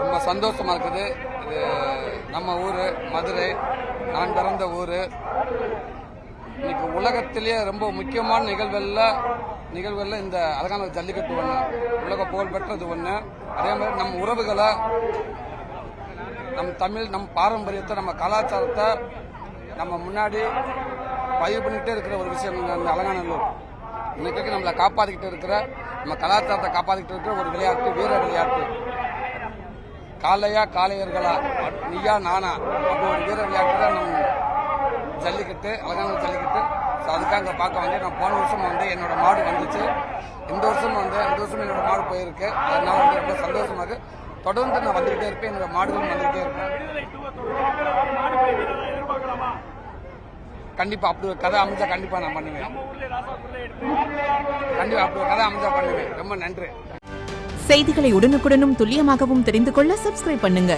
ரொம்ப சந்தோஷமா இருக்குது. இது நம்ம ஊர் மதுரை, நான் பிறந்த ஊர். இன்னைக்கு உலகத்திலேயே ரொம்ப முக்கியமான நிகழ்வுகள்ல இந்த அழகான ஜல்லிக்கட்டு ஒன்று, உலக புகழ் பெற்றது ஒன்று. அதே மாதிரி நம்ம உறவுகளை, நம் தமிழ், நம் பாரம்பரியத்தை, நம்ம கலாச்சாரத்தை நம்ம முன்னாடி பதிவு பண்ணிக்கிட்டே இருக்கிற ஒரு விஷயம் இந்த அலங்காநல்லூர். இன்னைக்கு நம்மளை காப்பாற்றிக்கிட்டு இருக்கிற, நம்ம கலாச்சாரத்தை காப்பாற்றிக்கிட்டு இருக்கிற ஒரு விளையாட்டு, வீர விளையாட்டு. காளையா காளையர்களா, நீயா நானா அப்படி ஒரு வீர விளையாட்டு தான் நம்ம ஜல்லிக்கட்டு, அலங்காநல்லூர் ஜல்லிக்கட்டு. ஸோ அதுக்காக அங்கே பார்க்க வந்து நான் போன வருஷம் வந்து என்னோட மாடு வந்துச்சு. இந்த வருஷம் என்னோட மாடு போயிருக்கு. அதனால வந்து ரொம்ப சந்தோஷமா இருக்கு. தொடர்ந்து நான் வந்துகிட்டே இருப்பேன், என்னோட மாடுகளும் வந்துகிட்டே இருப்பேன். கண்டிப்பா அப்படி ஒரு கதை அமைஞ்சா கண்டிப்பா நான் பண்ணுவேன். கண்டிப்பா அப்படி ஒரு கதை அமைஞ்சா பண்ணுவேன். ரொம்ப நன்றி. செய்திகளை உடனுக்குடனும் துல்லியமாகவும் தெரிந்து கொள்ள சப்ஸ்கிரைப் பண்ணுங்க.